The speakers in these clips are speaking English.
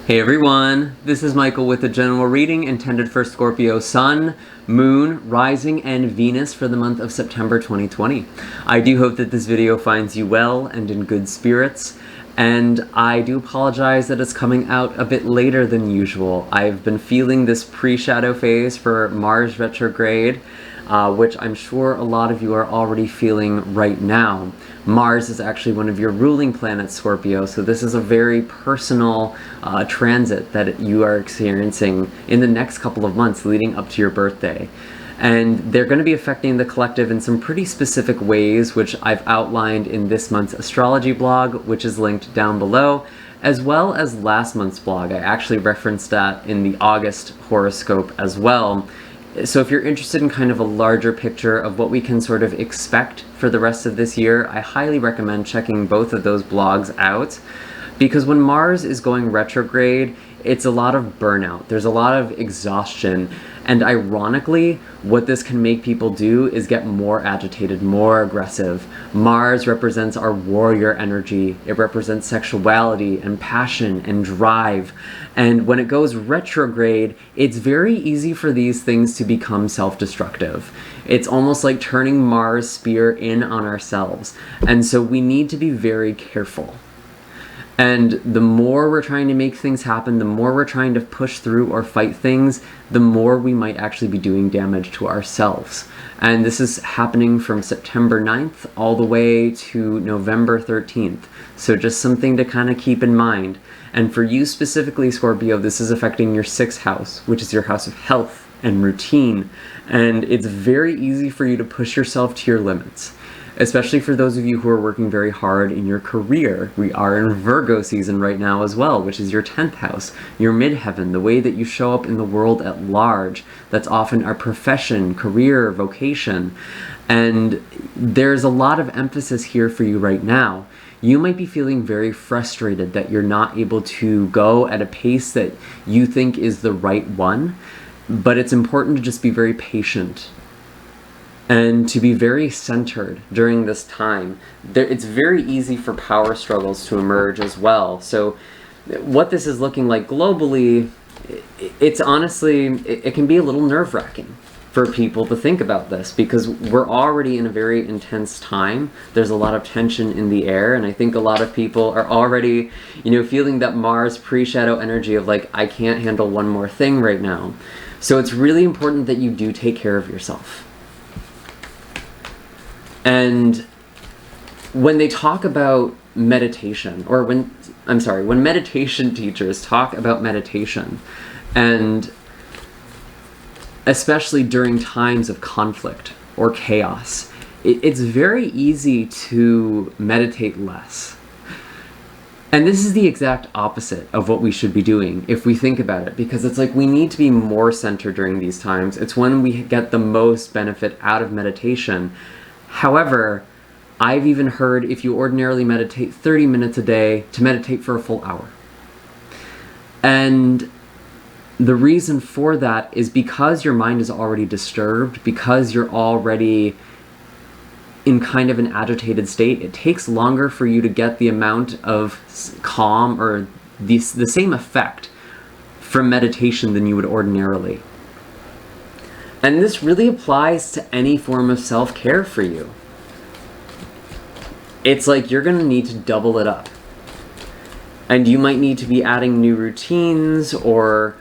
Hey everyone, this is Michael with a general reading intended for Scorpio Sun, Moon, Rising, and Venus for the month of September 2020. I do hope that this video finds you well and in good spirits, and I do apologize that it's coming out a bit later than usual. I've been feeling this pre-shadow phase for Mars retrograde, which I'm sure a lot of you are already feeling right now. Mars is actually one of your ruling planets, Scorpio, so this is a very personal transit that you are experiencing in the next couple of months leading up to your birthday. And they're going to be affecting the collective in some pretty specific ways, which I've outlined in this month's astrology blog, which is linked down below, as well as last month's blog. I actually referenced that in the August horoscope as well. So if you're interested in kind of a larger picture of what we can sort of expect for the rest of this year, I highly recommend checking both of those blogs out. Because when Mars is going retrograde, it's a lot of burnout. There's a lot of exhaustion. And ironically, what this can make people do is get more agitated, more aggressive. Mars represents our warrior energy. It represents sexuality and passion and drive. And when it goes retrograde, it's very easy for these things to become self-destructive. It's almost like turning Mars' spear in on ourselves. And so we need to be very careful. And the more we're trying to make things happen, the more we're trying to push through or fight things, the more we might actually be doing damage to ourselves. And this is happening from September 9th all the way to November 13th. So just something to kind of keep in mind. And for you specifically, Scorpio, this is affecting your 6th house, which is your house of health and routine. And it's very easy for you to push yourself to your limits. Especially for those of you who are working very hard in your career. We are in Virgo season right now as well, which is your 10th house, your midheaven, the way that you show up in the world at large. That's often our profession, career, vocation. And there's a lot of emphasis here for you right now. You might be feeling very frustrated that you're not able to go at a pace that you think is the right one, but it's important to just be very patient and to be very centered during this time. It's very easy for power struggles to emerge as well. So what this is looking like globally, it's honestly, it can be a little nerve-wracking for people to think about this because we're already in a very intense time. There's a lot of tension in the air, and I think a lot of people are already, feeling that Mars pre-shadow energy of like, I can't handle one more thing right now. So it's really important that you do take care of yourself. And when they talk about meditation, or when meditation teachers talk about meditation, and especially during times of conflict or chaos, it's very easy to meditate less. And this is the exact opposite of what we should be doing if we think about it, because it's like we need to be more centered during these times. It's when we get the most benefit out of meditation. However, I've even heard if you ordinarily meditate 30 minutes a day, to meditate for a full hour. And the reason for that is because your mind is already disturbed, because you're already in kind of an agitated state, it takes longer for you to get the amount of calm or the same effect from meditation than you would ordinarily. And this really applies to any form of self-care for you. It's like you're going to need to double it up. And you might need to be adding new routines or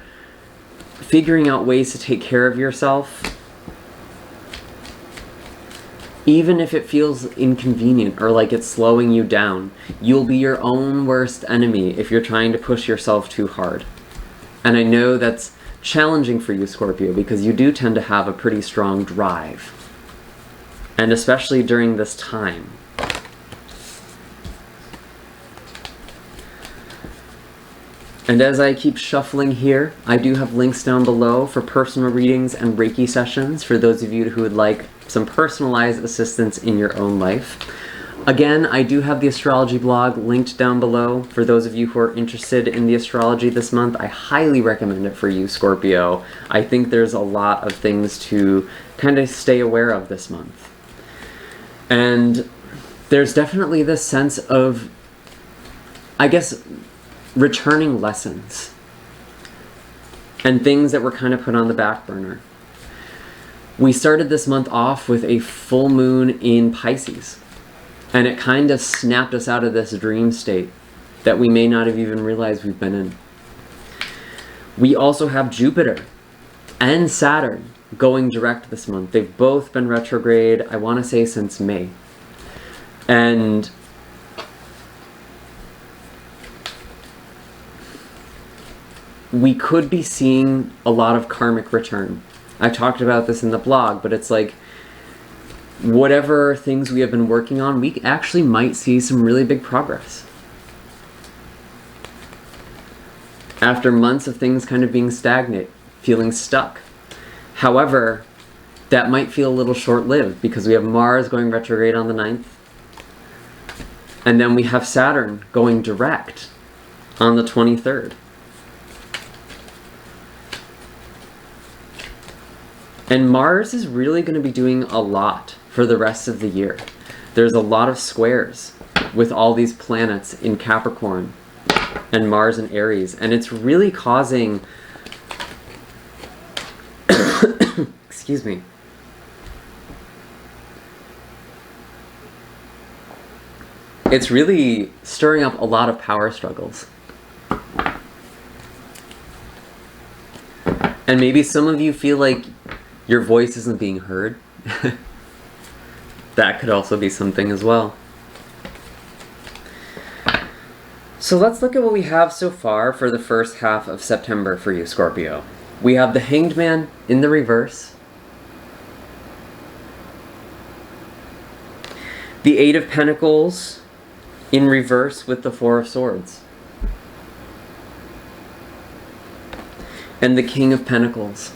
figuring out ways to take care of yourself. Even if it feels inconvenient or like it's slowing you down, you'll be your own worst enemy if you're trying to push yourself too hard. And I know that's challenging for you, Scorpio, because you do tend to have a pretty strong drive. And especially during this time. And as I keep shuffling here, I do have links down below for personal readings and Reiki sessions for those of you who would like some personalized assistance in your own life. Again, I do have the astrology blog linked down below. For those of you who are interested in the astrology this month, I highly recommend it for you, Scorpio. I think there's a lot of things to kind of stay aware of this month. And there's definitely this sense of, I guess, returning lessons and things that were kind of put on the back burner. We started this month off with a full moon in Pisces, and it kind of snapped us out of this dream state that we may not have even realized we've been in. We also have Jupiter and Saturn going direct this month. They've both been retrograde, I want to say, since May. And we could be seeing a lot of karmic return. I talked about this in the blog, but it's like whatever things we have been working on, we actually might see some really big progress. After months of things kind of being stagnant, feeling stuck. However, that might feel a little short-lived because we have Mars going retrograde on the 9th. And then we have Saturn going direct on the 23rd. And Mars is really going to be doing a lot for the rest of the year. There's a lot of squares with all these planets in Capricorn and Mars in Aries. And it's really causing... excuse me. It's really stirring up a lot of power struggles. And maybe some of you feel like your voice isn't being heard. That could also be something as well. So let's look at what we have so far for the first half of September for you, Scorpio. We have the Hanged Man in the reverse. The Eight of Pentacles in reverse with the Four of Swords. And the King of Pentacles.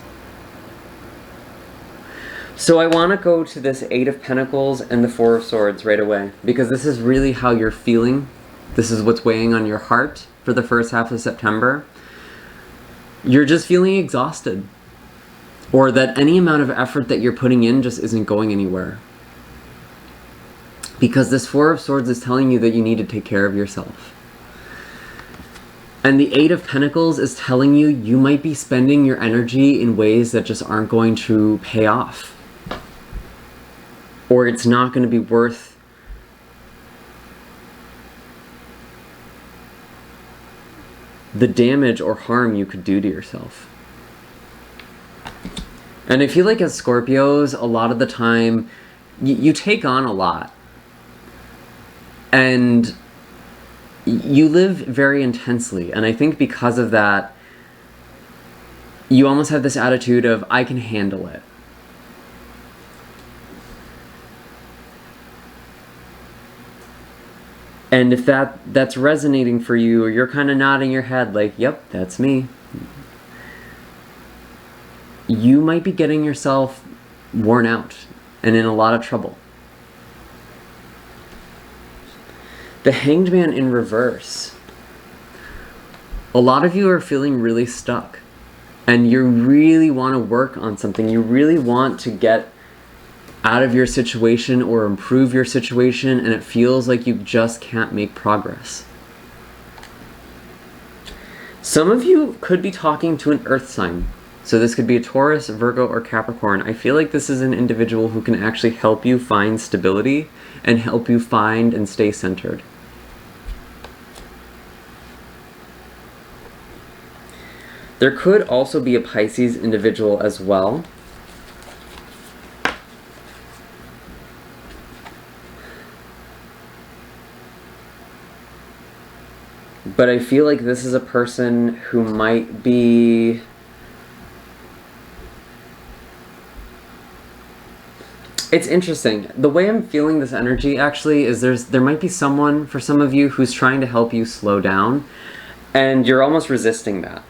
So I want to go to this Eight of Pentacles and the Four of Swords right away, because this is really how you're feeling. This is what's weighing on your heart for the first half of September. You're just feeling exhausted, or that any amount of effort that you're putting in just isn't going anywhere. Because this Four of Swords is telling you that you need to take care of yourself. And the Eight of Pentacles is telling you you might be spending your energy in ways that just aren't going to pay off. Or it's not going to be worth the damage or harm you could do to yourself. And I feel like as Scorpios, a lot of the time, you take on a lot. And you live very intensely. And I think because of that, you almost have this attitude of, I can handle it. And if that's resonating for you, or you're kind of nodding your head like, yep, that's me, you might be getting yourself worn out and in a lot of trouble. The Hanged Man in reverse. A lot of you are feeling really stuck, and you really want to work on something. You really want to get out of your situation or improve your situation, and it feels like you just can't make progress. Some of you could be talking to an earth sign. So this could be a Taurus, Virgo, or Capricorn. I feel like this is an individual who can actually help you find stability and help you find and stay centered. There could also be a Pisces individual as well. But I feel like this is a person who might be... It's interesting. The way I'm feeling this energy actually is there might be someone, for some of you, who's trying to help you slow down, and you're almost resisting that.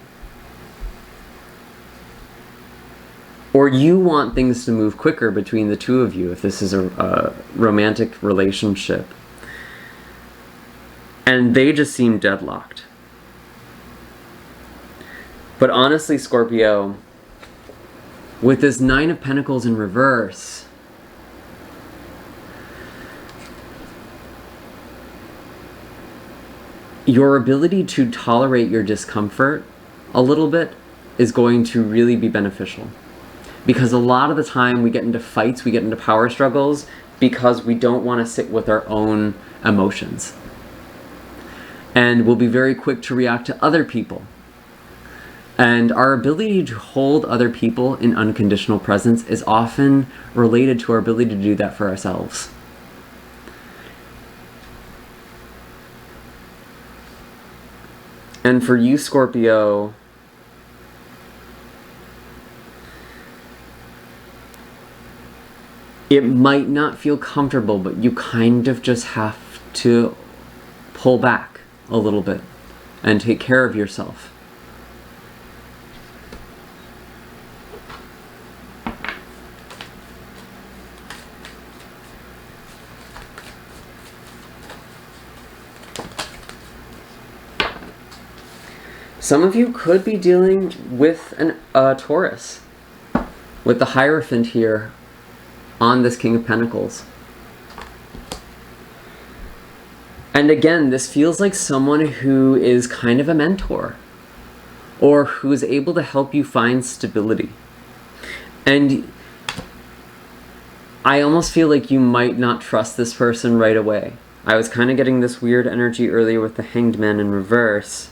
Or you want things to move quicker between the two of you if this is a romantic relationship. And they just seem deadlocked. But honestly, Scorpio, with this Nine of Pentacles in reverse, your ability to tolerate your discomfort a little bit is going to really be beneficial. Because a lot of the time we get into fights, we get into power struggles because we don't want to sit with our own emotions. And we'll be very quick to react to other people. And our ability to hold other people in unconditional presence is often related to our ability to do that for ourselves. And for you, Scorpio, it might not feel comfortable, but you kind of just have to pull back a little bit and take care of yourself. Some of you could be dealing with a Taurus, with the Hierophant here on this King of Pentacles. And again, this feels like someone who is kind of a mentor, or who is able to help you find stability. And I almost feel like you might not trust this person right away. I was kind of getting this weird energy earlier with the Hanged Man in reverse.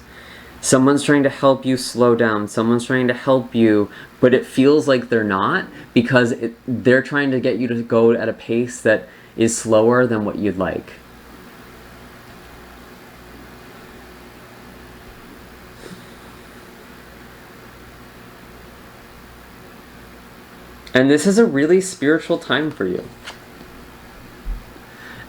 Someone's trying to help you slow down. Someone's trying to help you, but it feels like they're not, because they're trying to get you to go at a pace that is slower than what you'd like. And this is a really spiritual time for you.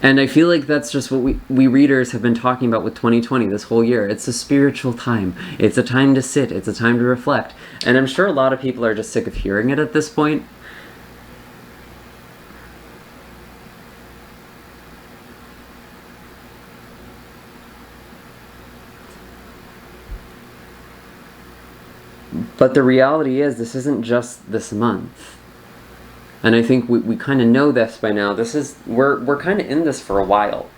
And I feel like that's just what we readers have been talking about with 2020 this whole year. It's a spiritual time. It's a time to sit. It's a time to reflect. And I'm sure a lot of people are just sick of hearing it at this point. But the reality is, this isn't just this month. And I think we kind of know this by now. We're kind of in this for a while.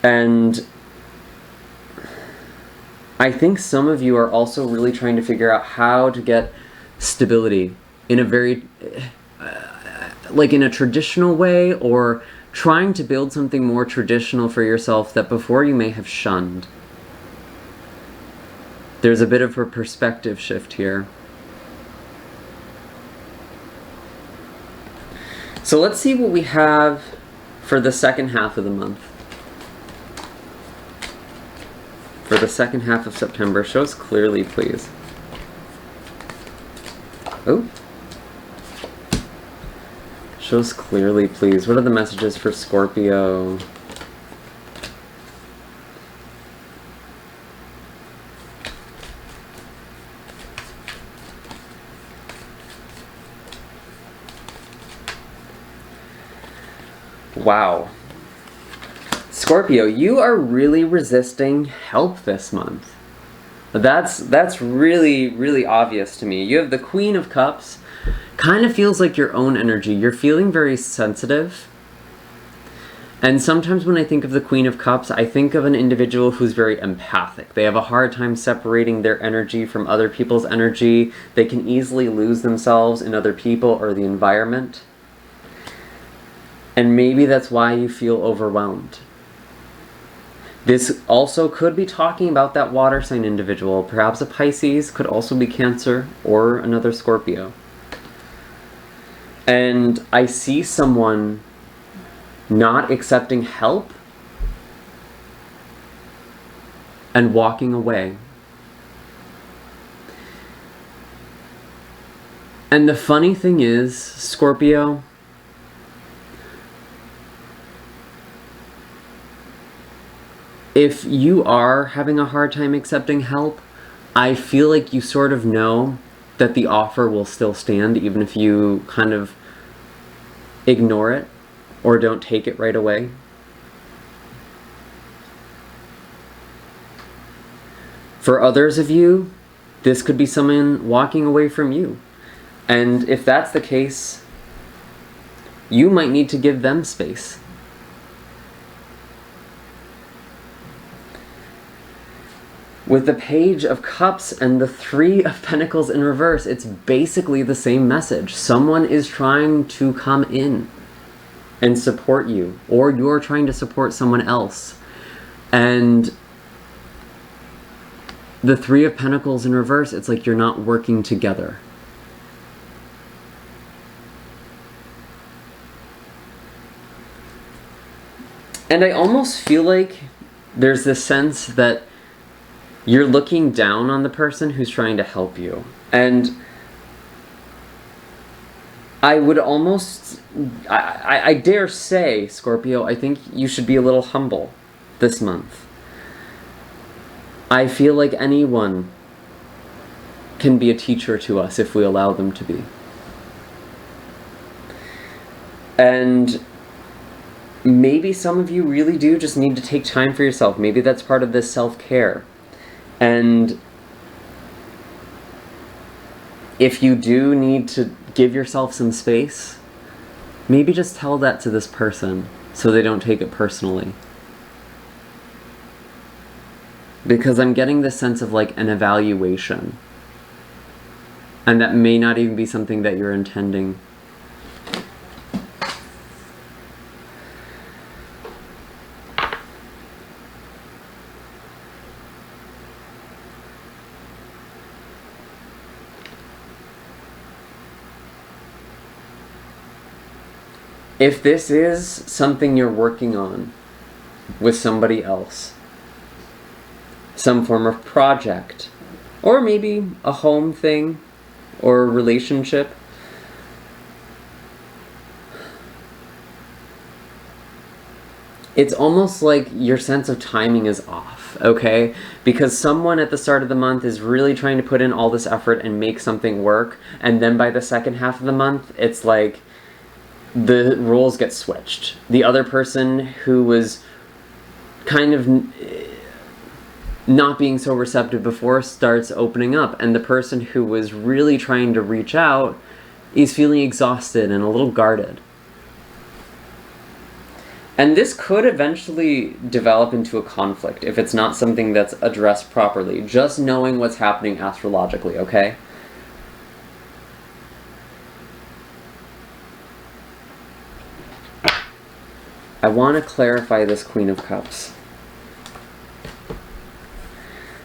And I think some of you are also really trying to figure out how to get stability in a very, like in a traditional way, or trying to build something more traditional for yourself that before you may have shunned. There's a bit of a perspective shift here. So let's see what we have for the second half of the month. For the second half of September. Show us clearly, please. Oh. Show us clearly, please. What are the messages for Scorpio? Wow. Scorpio, you are really resisting help this month. That's really, really obvious to me. You have the Queen of Cups. Kind of feels like your own energy. You're feeling very sensitive. And sometimes when I think of the Queen of Cups, I think of an individual who's very empathic. They have a hard time separating their energy from other people's energy. They can easily lose themselves in other people or the environment. And maybe that's why you feel overwhelmed. This also could be talking about that water sign individual. Perhaps a Pisces, could also be Cancer, or another Scorpio. And I see someone not accepting help and walking away. And the funny thing is, Scorpio, if you are having a hard time accepting help, I feel like you sort of know that the offer will still stand even if you kind of ignore it or don't take it right away. For others of you, this could be someone walking away from you. And if that's the case, you might need to give them space. With the Page of Cups and the Three of Pentacles in reverse, it's basically the same message. Someone is trying to come in and support you, or you're trying to support someone else. And the Three of Pentacles in reverse, it's like you're not working together. And I almost feel like there's this sense that you're looking down on the person who's trying to help you. And I would almost, I dare say, Scorpio, I think you should be a little humble this month. I feel like anyone can be a teacher to us if we allow them to be. And maybe some of you really do just need to take time for yourself. Maybe that's part of this self-care. And if you do need to give yourself some space, maybe just tell that to this person so they don't take it personally. Because I'm getting this sense of like an evaluation. And that may not even be something that you're intending. If this is something you're working on with somebody else, some form of project, or maybe a home thing, or a relationship, it's almost like your sense of timing is off, okay? Because someone at the start of the month is really trying to put in all this effort and make something work, and then by the second half of the month, it's like the roles get switched. The other person who was kind of not being so receptive before starts opening up, and the person who was really trying to reach out is feeling exhausted and a little guarded. And this could eventually develop into a conflict if it's not something that's addressed properly. Just knowing what's happening astrologically, okay? I want to clarify this Queen of Cups.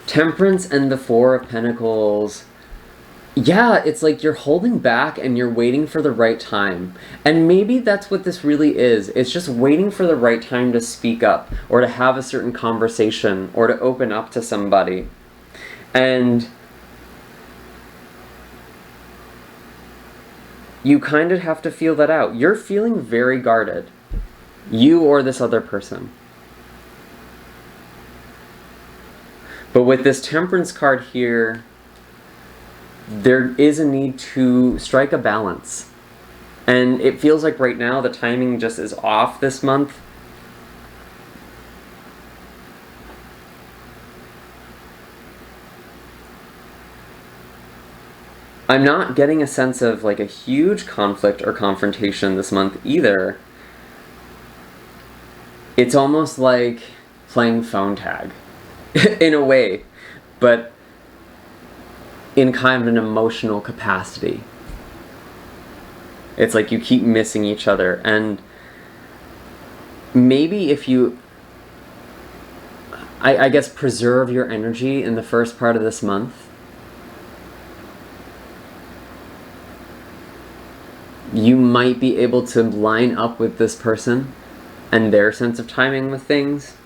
Temperance and the Four of Pentacles. Yeah, it's like you're holding back and you're waiting for the right time. And maybe that's what this really is. It's just waiting for the right time to speak up, or to have a certain conversation, or to open up to somebody. And you kind of have to feel that out. You're feeling very guarded. You or this other person. But with this Temperance card here, there is a need to strike a balance. And it feels like right now the timing just is off this month. I'm not getting a sense of like a huge conflict or confrontation this month either. It's almost like playing phone tag in a way, but in kind of an emotional capacity. It's like you keep missing each other, and maybe if you, I guess, preserve your energy in the first part of this month, you might be able to line up with this person and their sense of timing with things.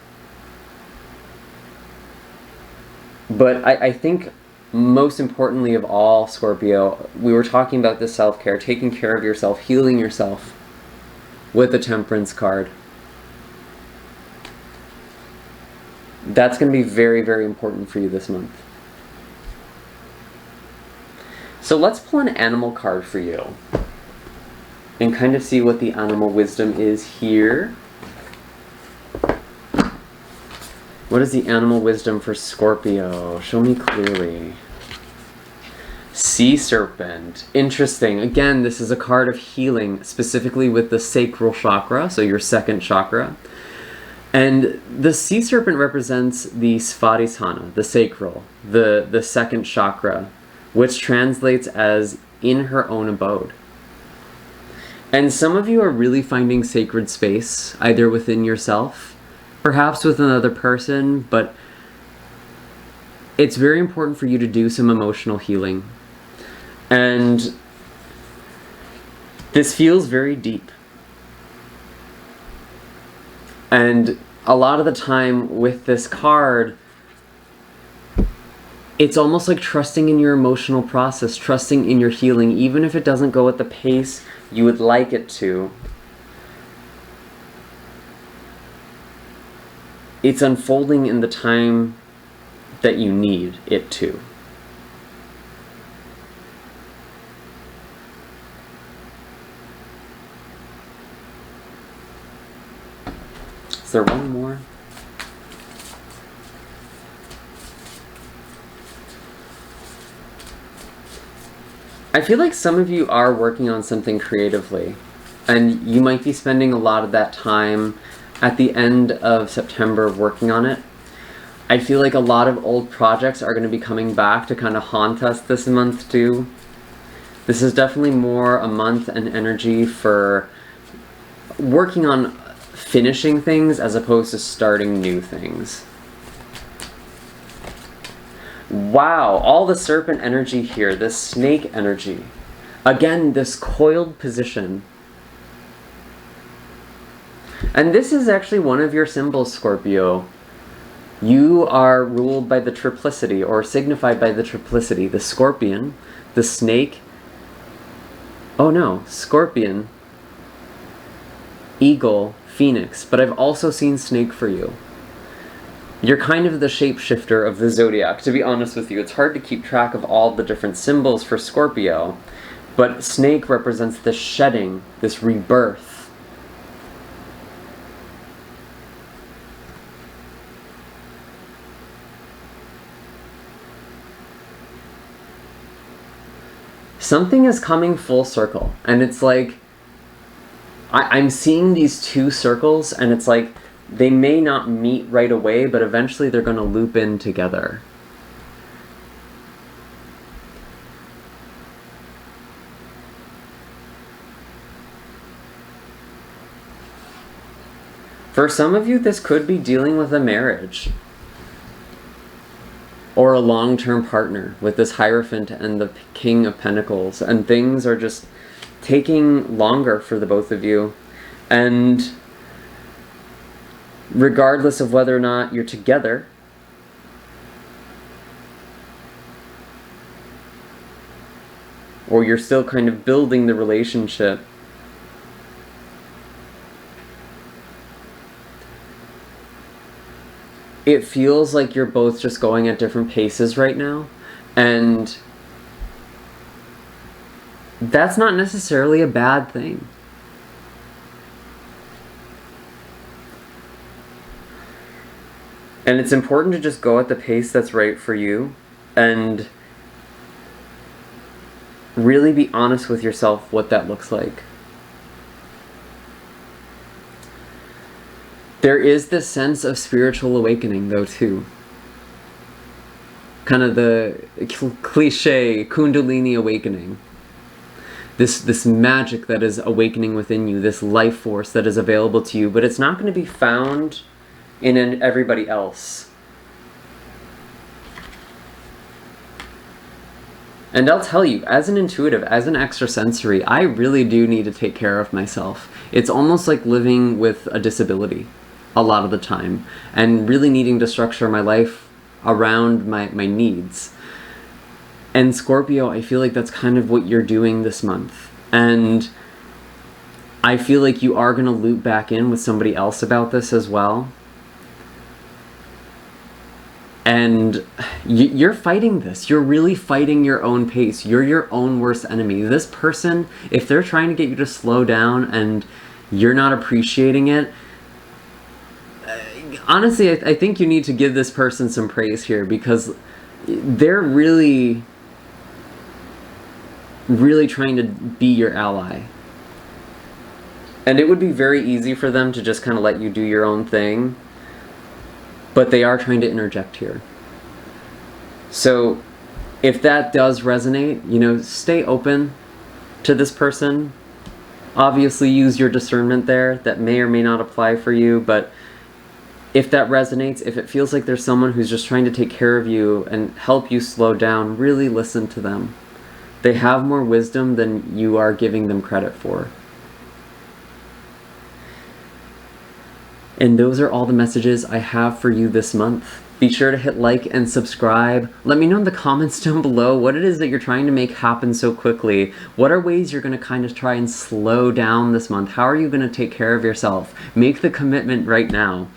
But I think most importantly of all, Scorpio, we were talking about this self-care, taking care of yourself, healing yourself with the Temperance card. That's going to be very, very important for you this month. So let's pull an animal card for you and kind of see what the animal wisdom is here. What is the animal wisdom for Scorpio? Show me clearly. Sea serpent. Interesting. Again, this is a card of healing, specifically with the sacral chakra, so your second chakra. And the sea serpent represents the Svadhisthana, the sacral, the second chakra, which translates as in her own abode. And some of you are really finding sacred space, either within yourself, perhaps with another person, but it's very important for you to do some emotional healing. And this feels very deep. And a lot of the time with this card, it's almost like trusting in your emotional process, trusting in your healing, even if it doesn't go at the pace you would like it to. It's unfolding in the time that you need it to. Is there one more? I feel like some of you are working on something creatively, and you might be spending a lot of that time at the end of September working on it. I feel like a lot of old projects are going to be coming back to kind of haunt us this month too. This is definitely more a month and energy for working on finishing things as opposed to starting new things. Wow, all the serpent energy here, this snake energy. Again, this coiled position. And this is actually one of your symbols, Scorpio. You are ruled by the triplicity, or signified by the triplicity. The scorpion, the snake, oh no, scorpion, eagle, phoenix, but I've also seen snake for you. You're kind of the shapeshifter of the zodiac, to be honest with you. It's hard to keep track of all the different symbols for Scorpio, but snake represents this shedding, this rebirth. Something is coming full circle, and it's like, I'm seeing these two circles, and it's like, they may not meet right away, but eventually they're going to loop in together. For some of you, this could be dealing with a marriage or a long-term partner with this Hierophant and the King of Pentacles, and things are just taking longer for the both of you. And regardless of whether or not you're together, or you're still kind of building the relationship, it feels like you're both just going at different paces right now, and that's not necessarily a bad thing. And it's important to just go at the pace that's right for you, and really be honest with yourself what that looks like. There is this sense of spiritual awakening, though, too. Kind of the cliche Kundalini awakening. This magic that is awakening within you, this life force that is available to you, but it's not going to be found in everybody else. And I'll tell you, as an intuitive, as an extrasensory, I really do need to take care of myself. It's almost like living with a disability a lot of the time, and really needing to structure my life around my needs. And Scorpio, I feel like that's kind of what you're doing this month. And I feel like you are going to loop back in with somebody else about this as well. And you're fighting this. You're really fighting your own pace. You're your own worst enemy. This person, if they're trying to get you to slow down and you're not appreciating it, honestly, I think you need to give this person some praise here, because they're really trying to be your ally. And it would be very easy for them to just kind of let you do your own thing, but they are trying to interject here. So if that does resonate, you know, stay open to this person. Obviously use your discernment there. That may or may not apply for you, but if that resonates, if it feels like there's someone who's just trying to take care of you and help you slow down, really listen to them. They have more wisdom than you are giving them credit for. And those are all the messages I have for you this month. Be sure to hit like and subscribe. Let me know in the comments down below what it is that you're trying to make happen so quickly. What are ways you're going to kind of try and slow down this month? How are you going to take care of yourself? Make the commitment right now.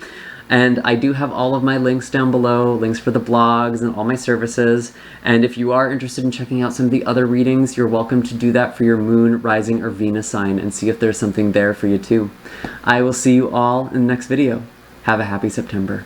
And I do have all of my links down below, links for the blogs and all my services. And if you are interested in checking out some of the other readings, you're welcome to do that for your moon, rising, or Venus sign and see if there's something there for you too. I will see you all in the next video. Have a happy September.